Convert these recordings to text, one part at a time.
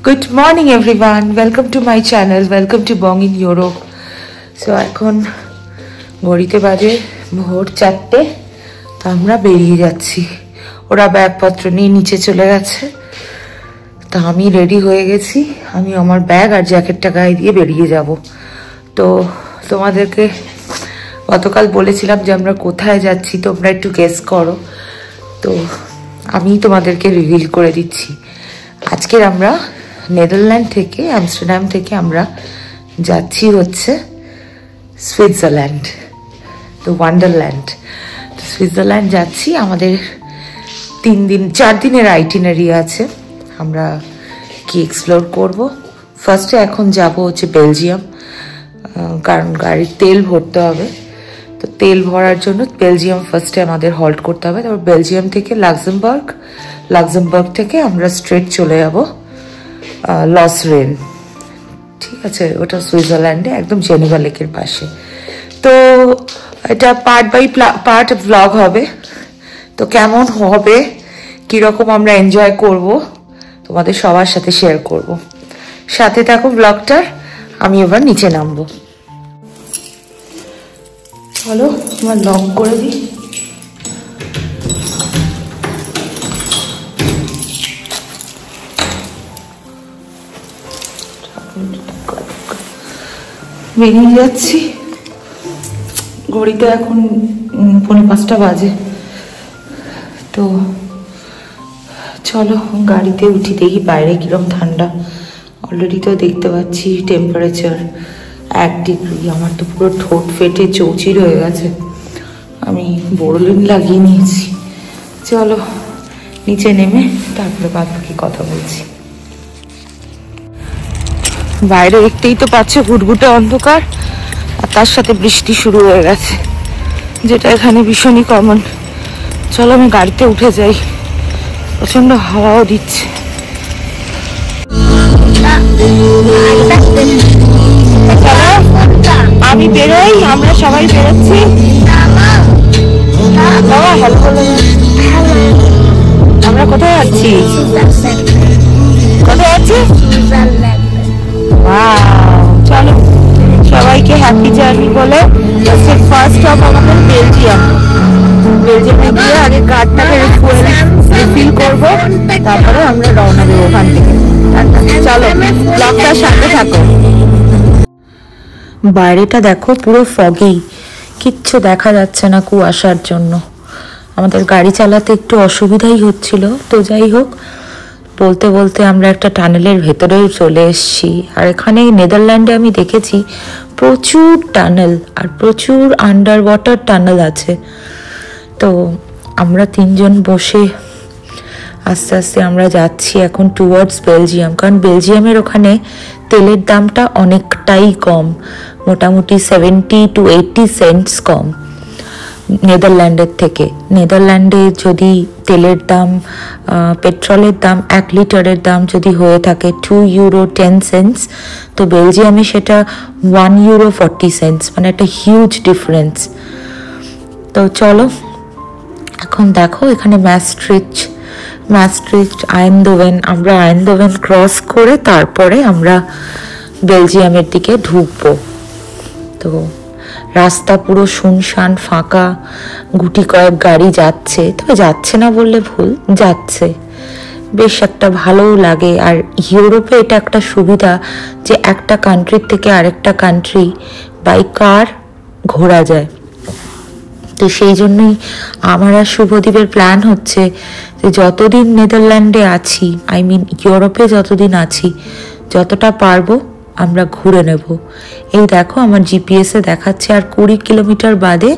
Good morning everyone, welcome to my channel, welcome to Bong in Europe. So এখন ঘড়িতে বাজে ভোর 4টে, তো আমরা বেরিয়ে যাচ্ছি। ওরা ব্যাগপত্র নিয়ে নিচে চলে গেছে, তো আমি রেডি হয়ে গেছি। আমি আমার ব্যাগ আর জ্যাকেটটা গায়ে দিয়ে বেরিয়ে যাব। তো তোমাদেরকে গতকাল বলেছিলাম যে আমরা কোথায় যাচ্ছি, তোমরা একটু গেস করো। তো আমি তোমাদেরকে রিভিল করে দিচ্ছি। আজকের আমরা নেদারল্যান্ড থেকে, আমস্টারডাম থেকে আমরা যাচ্ছি হচ্ছে সুইজারল্যান্ড, তো ওয়ান্ডারল্যান্ড। তো সুইজারল্যান্ড যাচ্ছি। আমাদের 4 দিনের আইটিনারি আছে। আমরা কি এক্সপ্লোর করব। ফার্স্টে এখন যাব হচ্ছে বেলজিয়াম, কারণ গাড়ির তেল ভরতে হবে। তো তেল ভরার জন্য বেলজিয়াম ফার্স্টে আমাদের হল্ট করতে হবে। তারপর বেলজিয়াম থেকে লাক্সেমবার্গ থেকে আমরা স্ট্রেট চলে যাব লস রেন। ঠিক আছে, ওটা সুইজারল্যান্ডে একদম জেনিভা লেকের পাশে। তো এটা পার্ট বাই পার্ট ব্লগ হবে। তো কেমন হবে, কিরকম আমরা এনজয় করব, তোমাদের সবার সাথে শেয়ার করব। সাথে থাকো ব্লগটার। আমি এবার নিচে নামবো। চলো আমার লক করে দিই। বেরিয়ে যাচ্ছি। ঘড়িতে এখন 4:45 বাজে। তো চলো গাড়িতে উঠি, দেখি বাইরে কিরম ঠান্ডা। অলরেডি তো দেখতে পাচ্ছি টেম্পারেচার 1 ডিগ্রি। আমার তো পুরো ঠোঁট ফেটে চৌচির হয়ে গেছে। আমি বোরোলিন লাগিয়ে নিয়েছি। চলো নিচে নেমে তারপরে বাদ বাকি কথা বলছি। বাইরে দেখতেই তো পাচ্ছ ঘুটঘুটে অন্ধকার, আর তার সাথে বৃষ্টি শুরু হয়ে গেছে, যেটা এখানে ভীষণই কমন। চলো আমি গাড়িতে উঠে যাই, প্রচন্ড হাওয়াও দিচ্ছে। আমি বেরোই, আমরা সবাই বেরোচ্ছি। আমরা কোথায় যাচ্ছি? কোথায় যাচ্ছি? চলো সবাইকে হ্যাপি জার্নি বলে। ফার্স্ট স্টপ আমাদের বেলজিয়ামে গিয়ে আগে কারটাকে রিফিল করবো, তারপরে আমরা রওনা দেবো ওখান থেকে। চলো ব্লগটার সাথে থাকো। বাইরেটা দেখো পুরো ফগি, কিচ্ছু দেখা যাচ্ছে না কুয়াশার জন্য। আমাদের গাড়ি চালাতে একটু অসুবিধাই হচ্ছিল। তো যাই হোক, বলতে বলতে আমরা একটা টানেলের ভেতরেও চলে এসেছি। আর এখানে নেদারল্যান্ডে আমি দেখেছি প্রচুর টানেল আর প্রচুর আন্ডার ওয়াটার টানেল আছে। তো আমরা 3 জন বসে আস্তে আস্তে আমরা যাচ্ছি এখন টুয়ার্ডস বেলজিয়াম। কারণ বেলজিয়ামের ওখানে তেলের দামটা অনেকটাই কম, মোটামুটি 70 to 80 সেন্টস কম নেদারল্যান্ডের থেকে। নেদারল্যান্ডে যদি তেলের দাম, পেট্রোলের দাম 1 লিটারের দাম যদি হয়ে থাকে €2.10, তো বেলজিয়ামে সেটা €1.40, মানে একটা হিউজ ডিফারেন্স। তো চলো এখন দেখো এখানে ম্যাস্ট্রিচ আইনদোভেন। আমরা আইনদোভেন ক্রস করে তারপরে আমরা বেলজিয়ামের দিকে ঢুকবো। তো রাস্তা পুরো শুনশান ফাঁকা, গুটি কয়েক গাড়ি যাচ্ছে, তবে যাচ্ছে না বললে ভুল, যাচ্ছে। বেশ একটা ভালোও লাগে। আর ইউরোপে এটা একটা সুবিধা যে একটা কান্ট্রির থেকে আরেকটা কান্ট্রি বাই কার ঘোরা যায়। তো সেই জন্যই আমার আর শুভদীপের প্ল্যান হচ্ছে যে যতদিন নেদারল্যান্ডে আছি, ইউরোপে যতদিন আছি, যতটা পারবো আমরা ঘুরে নেব। এই দেখো আমার জিপিএসে দেখাচ্ছে আর 20 কিলোমিটার বাদে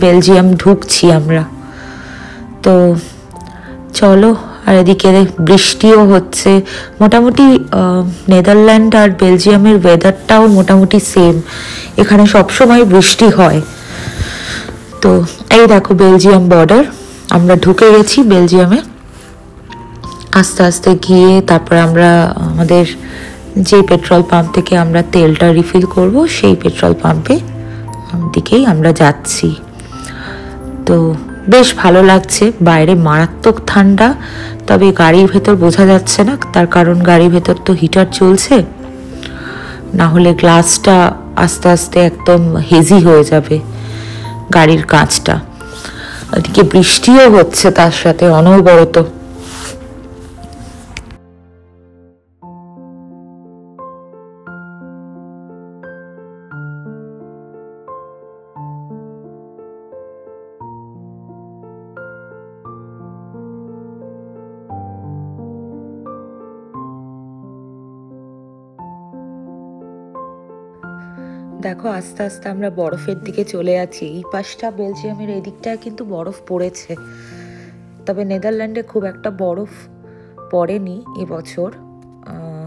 বেলজিয়াম ঢুকছি আমরা। তো চলো, আর এদিকে বৃষ্টিও হচ্ছে। মোটামুটি নেদারল্যান্ড আর বেলজিয়ামের ওয়েদারটাও মোটামুটি সেম, এখানে সবসময় বৃষ্টি হয়। তো এই দেখো বেলজিয়াম বর্ডার, আমরা ঢুকে গেছি বেলজিয়ামে। আস্তে আস্তে গিয়ে তারপর আমরা আমাদের যে পেট্রোল পাম্প থেকে আমরা তেলটা রিফিল করব, সেই পেট্রোল পাম্পে দিকেই আমরা যাচ্ছি। তো বেশ ভালো লাগছে। বাইরে মারাত্মক ঠান্ডা, তবে গাড়ির ভেতর বোঝা যাচ্ছে না, তার কারণ গাড়ির ভেতর তো হিটার চলছে, না হলে গ্লাসটা আস্তে আস্তে একদম হেজি হয়ে যাবে গাড়ির কাঁচটা। এদিকে বৃষ্টিও হচ্ছে তার সাথে অনবরত। দেখো আস্তে আস্তে আমরা বরফের দিকে চলে যাচ্ছি। এই পাশটা বেলজিয়ামের এদিকটায় কিন্তু বরফ পড়েছে, তবে নেদারল্যান্ডে খুব একটা বরফ পড়েনি এবছর।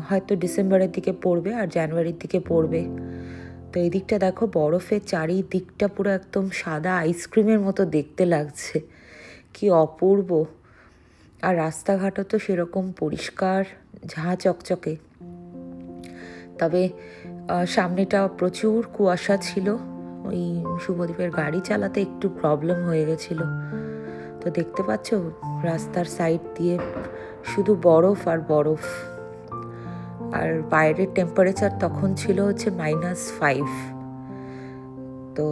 হয়তো ডিসেম্বরের দিকে পড়বে আর জানুয়ারির দিকে পড়বে। তো এই দিকটা দেখো বরফের চারিদিকটা পুরো একদম সাদা আইসক্রিমের মতো দেখতে লাগছে, কি অপূর্ব। আর রাস্তাঘাটও তো সেরকম পরিষ্কার, ঝাঁ চকচকে। তবে সামনেটা প্রচুর কুয়াশা ছিল, ওই শুভদীপের গাড়ি চালাতে একটু প্রবলেম হয়ে গেছিল। তো দেখতে পাচ্ছ রাস্তার সাইড দিয়ে শুধু বরফ আর বরফ। আর বাইরের টেম্পারেচার তখন ছিল হচ্ছে -5। তো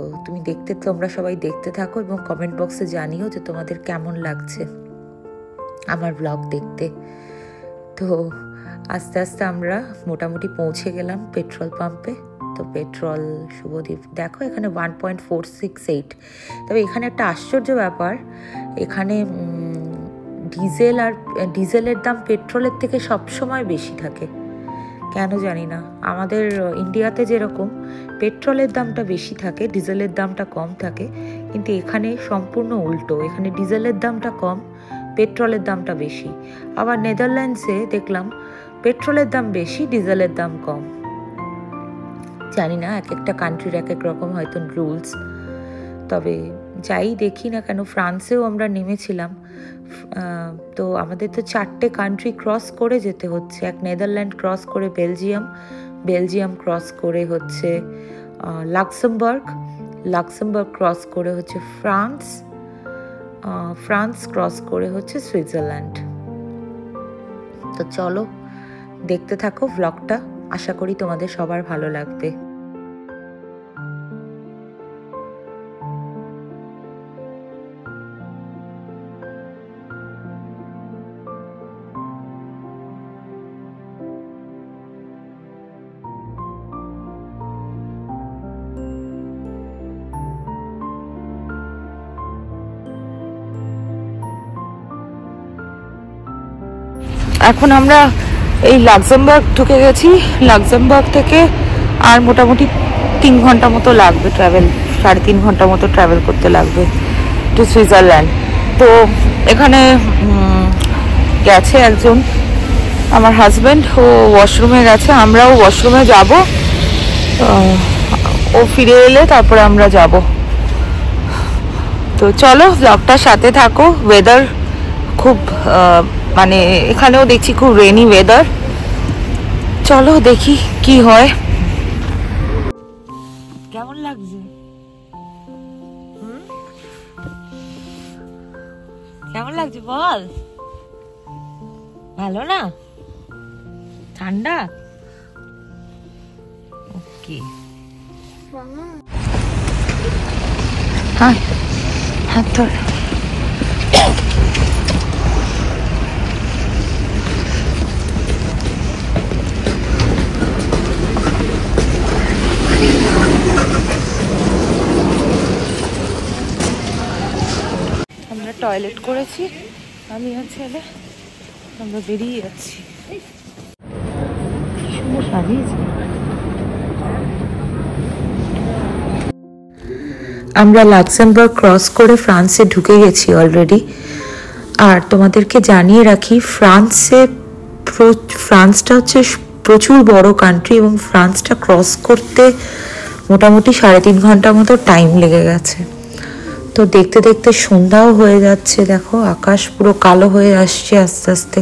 তোমরা সবাই দেখতে থাকো এবং কমেন্ট বক্সে জানিও যে তোমাদের কেমন লাগছে আমার ব্লগ দেখতে। তো আস্তে আস্তে আমরা মোটামুটি পৌঁছে গেলাম পেট্রোল পাম্পে। তো পেট্রোল শুভদীপ দেখো এখানে 1.468। তবে এখানে একটা আশ্চর্য ব্যাপার, এখানে ডিজেলের দাম পেট্রোলের থেকে সবসময় বেশি থাকে, কেন জানি না। আমাদের ইন্ডিয়াতে যেরকম পেট্রোলের দামটা বেশি থাকে, ডিজেলের দামটা কম থাকে, কিন্তু এখানে সম্পূর্ণ উল্টো। এখানে ডিজেলের দামটা কম, পেট্রোলের দামটা বেশি। আবার নেদারল্যান্ডসে দেখলাম পেট্রোলের দাম বেশি, ডিজেলের দাম কম। জানি না, এক একটা কান্ট্রির এক এক রকম হয়তো রুলস। তবে যাই দেখি না কেন, ফ্রান্সেও আমরা নেমেছিলাম। তো আমাদের তো 4টে কান্ট্রি ক্রস করে যেতে হচ্ছে। এক নেদারল্যান্ড ক্রস করে বেলজিয়াম ক্রস করে হচ্ছে লাক্সেমবার্গ ক্রস করে হচ্ছে ফ্রান্স ক্রস করে হচ্ছে সুইজারল্যান্ড। তো চলো দেখতে থাকো ভ্লগটা, আশা করি তোমাদের সবার ভালো লাগবে। এখন আমরা এই লাক্সেমবার্গ ঢুকে গেছি। লাক্সেমবার্গ থেকে আর মোটামুটি 3 ঘন্টা মতো লাগবে ট্রাভেল, 3.5 ঘন্টা মতো ট্রাভেল করতে লাগবে টু সুইজারল্যান্ড। তো এখানে গেছে একজন আমার হাজব্যান্ড, ও ওয়াশরুমে গেছে, আমরাও ওয়াশরুমে যাব। ও ফিরে এলে তারপরে আমরা যাব। তো চলো ব্লগটার সাথে থাকো। ওয়েদার খুব মানে এখানেও দেখছি খুব রেনি ওয়েদার। চলো দেখি কি হয়। কেমন লাগছে? কেমন লাগছে বল? ভালো না? ঠান্ডা? ওকে। হ্যাঁ হ্যাঁ তোর আমরা টয়লেট করেছি, আমি আর ছেলে, আমরা বেরিয়ে যাচ্ছি। সুন্দর সাজিয়েছে। আমরা লাক্সেমবার্গ ক্রস করে ফ্রান্সে ঢুকে গেছি অলরেডি। আর তোমাদেরকে জানিয়ে রাখি, ফ্রান্সটা হচ্ছে প্রচুর বড় কান্ট্রি এবং ফ্রান্সটা ক্রস করতে মোটামুটি 3.5 ঘন্টা মতো টাইম লেগে গেছে। তো দেখতে দেখতে সন্ধ্যাও হয়ে যাচ্ছে। দেখো আকাশ পুরো কালো হয়ে আসছে আস্তে আস্তে।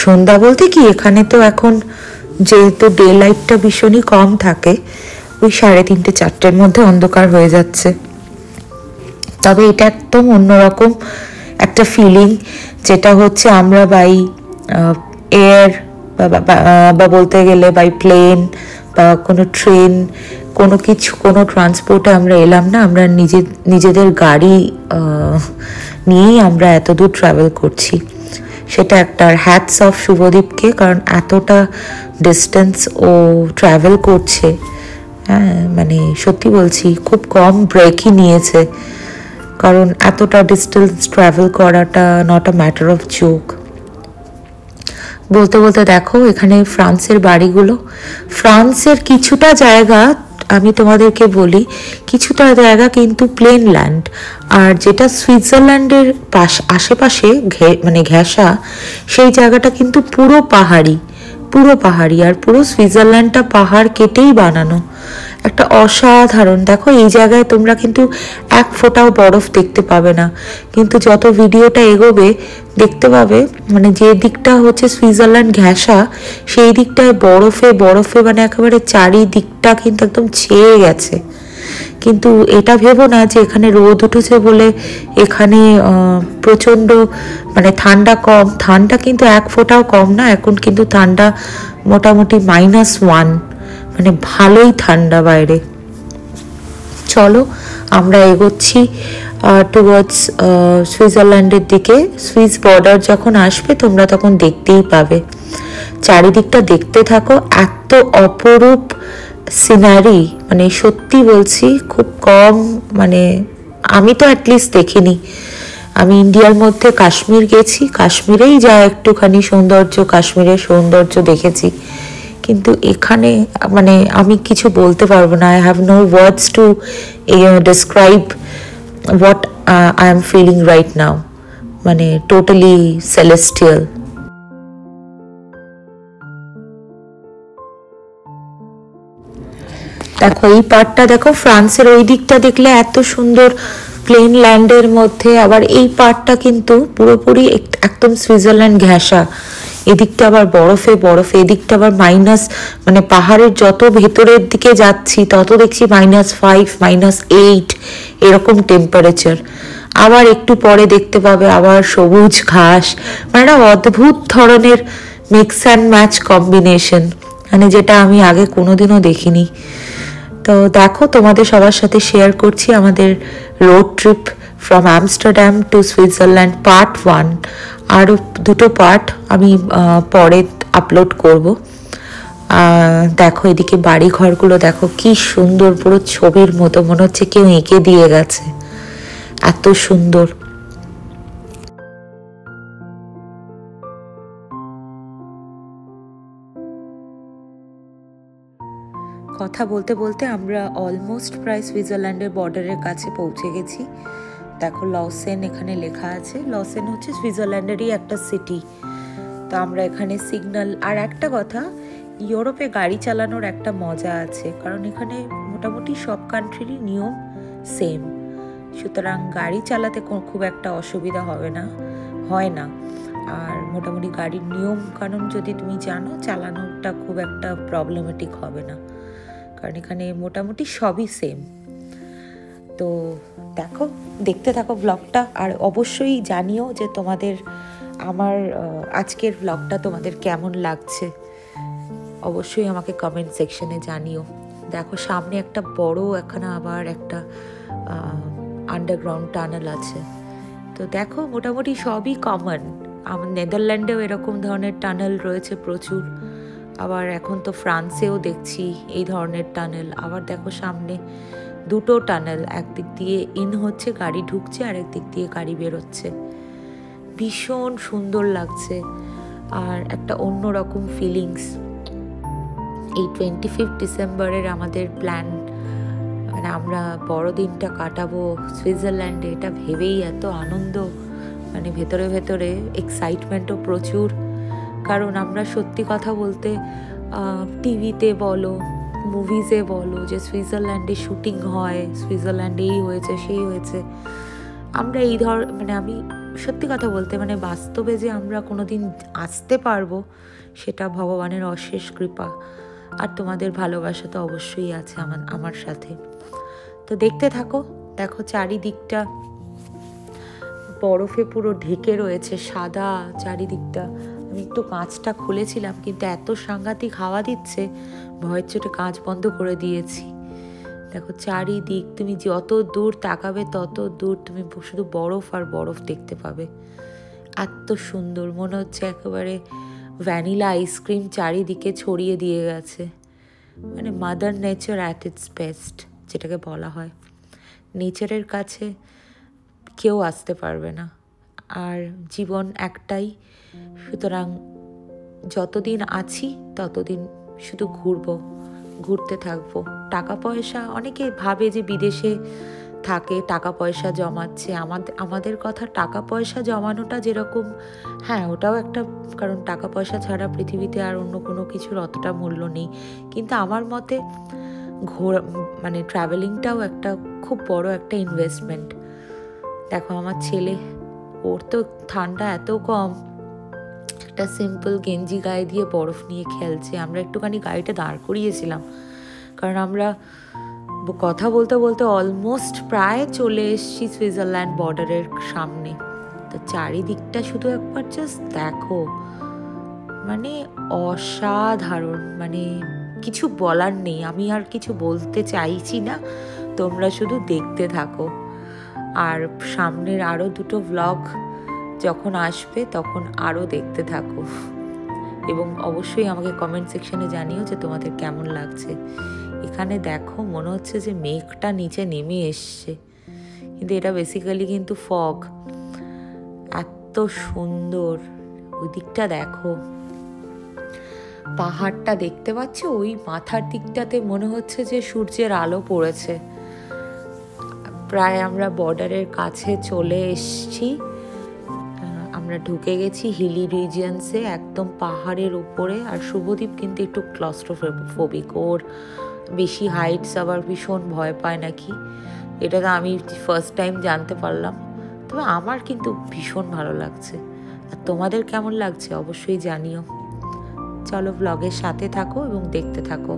সন্ধ্যা বলতে কি, এখানে তো এখন যেহেতু ডে লাইটটা ভীষণই কম থাকে, ওই 3:30-4টের মধ্যে অন্ধকার হয়ে যাচ্ছে। তবে এটা একদম অন্যরকম একটা ফিলিং, যেটা হচ্ছে আমরা বাই এয়ার বা বলতে গেলে বাই প্লেন বা কোনো ট্রেন, কোনো ট্রান্সপোর্টে আমরা এলাম না, আমরা নিজেদের গাড়ি নিয়েই আমরা এত দূর ট্রাভেল করছি। সেটা একটা হ্যাটস অফ শুভদীপকে, কারণ এতটা ডিস্টেন্স ও ট্রাভেল করছে। হ্যাঁ, মানে সত্যি বলছি খুব কম ব্রেকই নিয়েছে, কারণ এতটা ডিস্টেন্স ট্রাভেল করাটা not a matter of joke. বলতে বলতে দেখো এখানে ফ্রান্সের বাড়িগুলো, ফ্রান্সের কিছুটা জায়গা আমি তোমাদেরকে বলি, কিছুটা জায়গা কিন্তু প্লেন ল্যান্ড, আর যেটা সুইজারল্যান্ডের আশেপাশে মানে ঘেঁষা, সেই জায়গাটা কিন্তু পুরো পাহাড়ি, আর পুরো সুইজারল্যান্ডটা পাহাড় কেটেই বানানো। একটা অসাধারণ, দেখো এই জায়গায় তোমরা কিন্তু এক ফোঁটাও বরফ দেখতে পাবে না, কিন্তু যত ভিডিওটা এগোবে দেখতে পাবে মানে যে দিকটা হচ্ছে সুইজারল্যান্ড ঘেঁষা, সেই দিকটায় বরফে মানে একেবারে চারিদিকটা কিন্তু একদম ছেয়ে গেছে। কিন্তু এটা ভেবো না যে এখানে রোদ উঠেছে বলে এখানে প্রচণ্ড মানে ঠান্ডা কম, ঠান্ডা কিন্তু এক ফোঁটাও কম না। এখন কিন্তু ঠান্ডা মোটামুটি -1, মানে ভালোই ঠান্ডা বাইরে। চলো আমরা এগোচ্ছি টুয়ার্ডস সুইজারল্যান্ডের দিকে। সুইস বর্ডার যখন আসবে তোমরা তখন দেখতেই পাবে, চারিদিকটা দেখতে থাকো, এত অপরূপ সিনারি, মানে সত্যি বলছি খুব কম, মানে আমি তো অ্যাটলিস্ট দেখিনি। আমি ইন্ডিয়ার মধ্যে কাশ্মীর গেছি, কাশ্মীরেই যা একটুখানি সৌন্দর্য, কাশ্মীরের সৌন্দর্য দেখেছি, কিন্তু এখানে মানে আমি কিছু বলতে পারবো না। I have no words to describe what I am feeling right now, মানে টোটালি সেলেস্টিয়াল। দেখো এই পার্টটা দেখো, ফ্রান্সের ওই দিকটা দেখলে এত সুন্দর প্লেন ল্যান্ডের মধ্যে, আবার এই পার্টটা কিন্তু পুরোপুরি একদম সুইজারল্যান্ড ঘেঁষা, এদিকটা আবার বরফে, এদিকটা আবার মাইনাস, মানে পাহাড়ের যত ভেতরের দিকে যাচ্ছি তত দেখছি -5, -8 এরকম টেম্পারেচার। আবার একটু পরে দেখতে পাবে আবার সবুজ ঘাস, মানে একটা অদ্ভুত ধরনের মিক্স অ্যান্ড ম্যাচ কম্বিনেশন, মানে যেটা আমি আগে কোনোদিনও দেখিনি। তো দেখো তোমাদের সবার সাথে শেয়ার করছি আমাদের road trip from Amsterdam to Switzerland part 1, আরও 2টো পার্ট আমি পরে আপলোড করব। দেখো এদিকে বাড়ি ঘরগুলো দেখো কি সুন্দর, পুরো ছবির মতো, মনে হচ্ছে কেউ এঁকে দিয়ে গেছে, এত সুন্দর। কথা বলতে বলতে আমরা অলমোস্ট প্রায় সুইজারল্যান্ডের বর্ডারের কাছে পৌঁছে গেছি। দেখো লসেন এখানে লেখা আছে, লসেন হচ্ছে সুইজারল্যান্ডেরই একটা সিটি। তো আমরা এখানে সিগন্যাল, আর একটা কথা, ইউরোপে গাড়ি চালানোর একটা মজা আছে, কারণ এখানে মোটামুটি সব কান্ট্রিরই নিয়ম সেম, সুতরাং গাড়ি চালাতে খুব একটা অসুবিধা হয় না। আর মোটামুটি গাড়ির নিয়ম কানুন যদি তুমি জানো, চালানোটা খুব একটা প্রবলেমেটিক হবে না, কারণ এখানে মোটামুটি সবই সেম। তো দেখো, দেখতে থাকো ব্লগটা, আর অবশ্যই জানিও যে তোমাদের আমার আজকের ব্লগটা তোমাদের কেমন লাগছে, অবশ্যই আমাকে কমেন্ট সেকশনে জানিও। দেখো সামনে একটা বড়, এখানে আবার একটা আন্ডারগ্রাউন্ড টানেল আছে। তো দেখো মোটামুটি সবই কমন, আমার নেদারল্যান্ডেও এরকম ধরনের টানেল রয়েছে প্রচুর, আবার এখন তো ফ্রান্সেও দেখছি এই ধরনের টানেল। আবার দেখো সামনে 2টো টানেল, একদিক দিয়ে ইন হচ্ছে, গাড়ি ঢুকছে, আর একদিক দিয়ে গাড়ি বেরোচ্ছে, ভীষণ সুন্দর লাগছে, আর একটা অন্যরকম ফিলিংস। এই 25 ডিসেম্বরের আমাদের প্ল্যান, মানে আমরা বড়দিনটা কাটাবো সুইজারল্যান্ডে, এটা ভেবেই এত আনন্দ, মানে ভেতরে ভেতরে এক্সাইটমেন্টও প্রচুর। কারণ আমরা সত্যি কথা বলতে টিভিতে বলো, মুভিজে বলো যে সুইজারল্যান্ডে শুটিং হয়, সুইজারল্যান্ডে এই হয়েছে সেই হয়েছে, আমরা এই মানে আমি সত্যি কথা বলতে মানে বাস্তবে যে আমরা কোনোদিন আসতে পারবো, সেটা ভগবানের অশেষ কৃপা, আর তোমাদের ভালোবাসা তো অবশ্যই আছে আমার সাথে। তো দেখতে থাকো দেখো চারিদিকটা বরফে পুরো ঢেকে রয়েছে, সাদা চারিদিকটা। আমি একটু কাঁচটা খুলেছিলাম, কিন্তু এত সাংঘাতিক হাওয়া দিচ্ছে, ভয়ের চোটে কাঁচ বন্ধ করে দিয়েছি। দেখো চারিদিক, তুমি যত দূর তাকাবে তত দূর তুমি শুধু বরফ আর বরফ দেখতে পাবে। এত সুন্দর, মনে হচ্ছে একেবারে ভ্যানিলা আইসক্রিম চারিদিকে ছড়িয়ে দিয়ে গেছে। মানে mother nature at it's best, যেটাকে বলা হয়। নেচারের কাছে কেউ আসতে পারবে না। আর জীবন একটাই, সুতরাং যতদিন আছি ততদিন শুধু ঘুরতে থাকবো। টাকা পয়সা, অনেকে ভাবে যে বিদেশে থাকে টাকা পয়সা জমাচ্ছে, আমাদের কথা টাকা পয়সা জমানোটা যেরকম, হ্যাঁ ওটাও একটা, কারণ টাকা পয়সা ছাড়া পৃথিবীতে আর অন্য কোনো কিছুর অতটা মূল্য নেই। কিন্তু আমার মতে মানে ট্রাভেলিংটাও একটা খুব বড় একটা ইনভেস্টমেন্ট। দেখো আমার ছেলে, ওর তো ঠান্ডা এত কম, একটা সিম্পল গেঞ্জি গায়ে দিয়ে বরফ নিয়ে খেলছে। আমরা একটুখানি গাড়িটা দাঁড় করিয়েছিলাম, কারণ আমরা কথা বলতে বলতে অলমোস্ট প্রায় চলে এসেছি সুইজারল্যান্ড বর্ডারের সামনে। তো চারিদিকটা শুধু একবার জাস্ট দেখো, মানে অসাধারণ, মানে কিছু বলার নেই। আমি আর কিছু বলতে চাইছি না, তোমরা শুধু দেখতে থাকো। আর সামনের আরও দুটো ভ্লগ যখন আসবে তখন আরও দেখতে থাকো, এবং অবশ্যই আমাকে কমেন্ট সেকশনে জানিও যে তোমাদের কেমন লাগছে। এখানে দেখো মনে হচ্ছে যে মেঘটা নিচে নেমে এসছে, কিন্তু এটা বেসিক্যালি কিন্তু ফগ। এত সুন্দর, ওই দিকটা দেখো, পাহাড়টা দেখতে পাচ্ছ, ওই মাথার দিকটাতে মনে হচ্ছে যে সূর্যের আলো পড়েছে। প্রায় আমরা বর্ডারের কাছে চলে এসেছি, আমরা ঢুকে গেছি হিলি রিজিয়ন্সে, একদম পাহাড়ের উপরে। আর শুভদীপ কিন্তু একটু ক্লস্ট্রোফোবিক, ওর বেশি হাইটস আবার ভীষণ ভয় পায় নাকি, এটা তো আমি ফার্স্ট টাইম জানতে পারলাম। তবে আমার কিন্তু ভীষণ ভালো লাগছে। আর তোমাদের কেমন লাগছে অবশ্যই জানিও। চলো ব্লগের সাথে থাকো এবং দেখতে থাকো।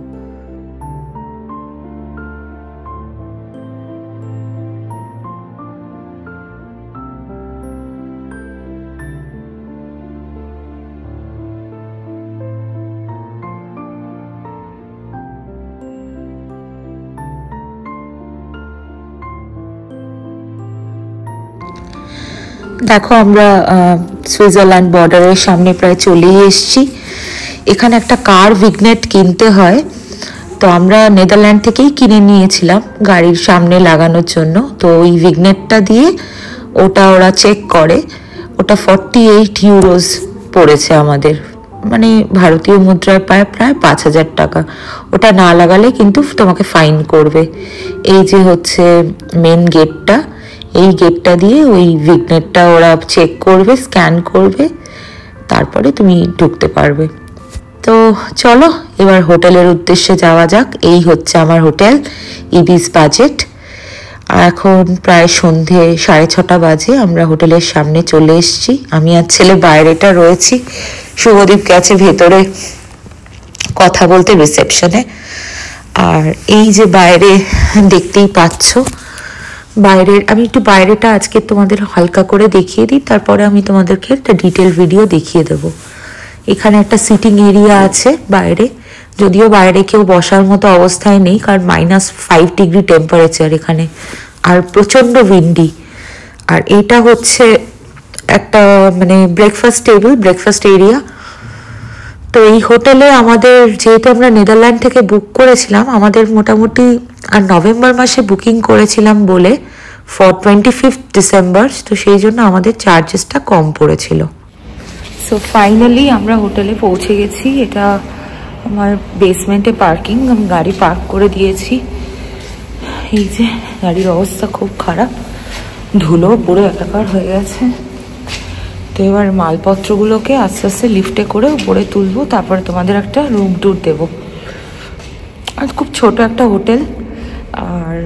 দেখো আমরা সুইজারল্যান্ড বর্ডারের সামনে প্রায় চলেই এসেছি। এখানে একটা কার ভিগনেট কিনতে হয়, তো আমরা নেদারল্যান্ড থেকেই কিনে নিয়েছিলাম গাড়ির সামনে লাগানোর জন্য। তো ওই ভিগনেটটা দিয়ে ওটা ওরা চেক করে, ওটা 48 ইউরোস পড়েছে আমাদের, মানে ভারতীয় মুদ্রায় পায় প্রায় 5,000 টাকা। ওটা না লাগালে কিন্তু তোমাকে ফাইন করবে। এই যে হচ্ছে মেন গেটটা, এই গেটটা দিয়ে ওই ভিগনেটটা ওরা চেক করবে, স্ক্যান করবে, তারপরে তুমি ঢুকতে পারবে। তো চলো এবার হোটেলের উদ্দেশ্যে যাওয়া যাক। এই হচ্ছে আমার হোটেল, ইবিস বাজেট। এখন প্রায় সন্ধে 6:30 বাজে, আমরা হোটেলের সামনে চলে এসেছি। আমি আর ছেলে বাইরেটা রয়েছি, শুভদীপ গেছে ভেতরে কথা বলতে রিসেপশনে। আর এই যে বাইরে দেখতেই পাচ্ছ, বাইরের, আমি একটু বাইরেটা আজকে তোমাদের হালকা করে দেখিয়ে দিই, তারপরে আমি তোমাদেরকে একটা ডিটেল ভিডিও দেখিয়ে দেবো। এখানে একটা সিটিং এরিয়া আছে বাইরে, যদিও বাইরে কেউ বসার মতো অবস্থায় নেই, কারণ -5 ডিগ্রি টেম্পারেচার এখানে, আর প্রচণ্ড উইন্ডি। আর এটা হচ্ছে একটা মানে ব্রেকফাস্ট টেবিল, ব্রেকফাস্ট এরিয়া। তো এই হোটেলে আমাদের, যেহেতু আমরা নেদারল্যান্ড থেকে বুক করেছিলাম, আমাদের মোটামুটি আর নভেম্বর মাসে বুকিং করেছিলাম বলে ফর 25 ডিসেম্বর, তো সেই জন্য আমাদের চার্জেসটা কম পড়েছিল। সো ফাইনালি আমরা হোটেলে পৌঁছে গেছি। এটা আমার বেসমেন্টে পার্কিং, আমি গাড়ি পার্ক করে দিয়েছি। এই যে গাড়ির অবস্থা খুব খারাপ, ধুলো পুরো একাকার হয়ে গেছে। তো এবার মালপত্রগুলোকে আস্তে আস্তে লিফটে করে উপরে তুলবো, তারপরে তোমাদের একটা রুম ট্যুর দেবো। আর খুব ছোট একটা হোটেল, আর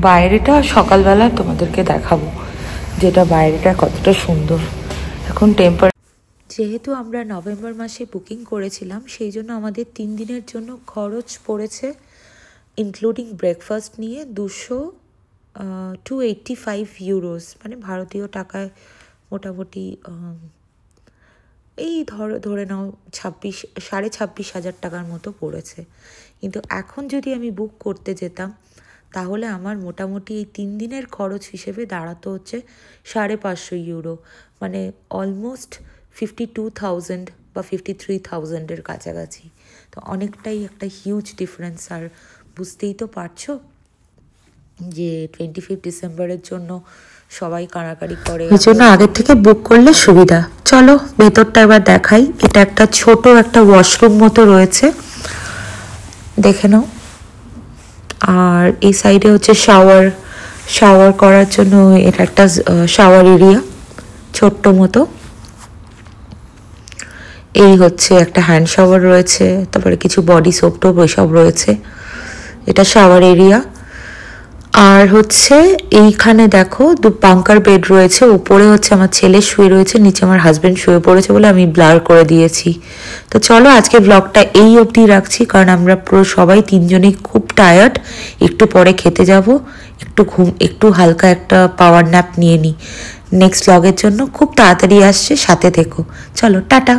বাইরেটা সকালবেলা তোমাদেরকে দেখাবো যেটা বাইরেটা কতটা সুন্দর। এখন যেহেতু আমরা নভেম্বর মাসে বুকিং করেছিলাম, সেই জন্য আমাদের 3 দিনের জন্য খরচ পড়েছে ইনক্লুডিং ব্রেকফাস্ট নিয়ে 285 ইউরোস, মানে ভারতীয় টাকায় মোটামুটি এই ধরে নাও 26,500 টাকার মতো পড়েছে। কিন্তু এখন যদি আমি বুক করতে যেতাম তাহলে আমার মোটামুটি এই 3 দিনের খরচ হিসেবে দাঁড়াতো হচ্ছে 550 ইউরো, মানে অলমোস্ট 52,000 বা 53,000-এর কাছাকাছি। তো অনেকটাই একটা হিউজ ডিফারেন্স। আর বুঝতেই তো পারছো যে 25 ডিসেম্বরের জন্য সবাই কাড়াকাড়ি করে, এই জন্য আগের থেকে বুক করলে সুবিধা। চলো ভেতরটা এবার দেখাই। এটা একটা ছোট একটা ওয়াশরুম মতো রয়েছে, দেখে নাও। আর এই সাইডে হচ্ছে শাওয়ার করার জন্য এটা একটা শাওয়ার এরিয়া ছোট্ট মতো। এই হচ্ছে একটা হ্যান্ড শাওয়ার রয়েছে, তারপরে কিছু বডি সোপ টোপ ওইসব রয়েছে। এটা শাওয়ার এরিয়া। আর হচ্ছে এইখানে দেখো বাঙ্কার বেড রয়েছে, উপরে হচ্ছে আমার ছেলে শুয়ে রয়েছে, নিচে আমার হাজব্যান্ড শুয়ে পড়েছে বলে আমি ব্লার করে দিয়েছি। তো চলো আজকে ব্লগটা এই অবধি রাখছি, কারণ আমরা পুরো সবাই 3 জনেই খুব টায়ার্ড। একটু পরে খেতে যাব, একটু হালকা একটা পাওয়ার ন্যাপ নিয়ে নিই। নেক্সট ব্লগের জন্য খুব তাড়াতাড়ি আসছে, সাথে থেকো। চলো টাটা।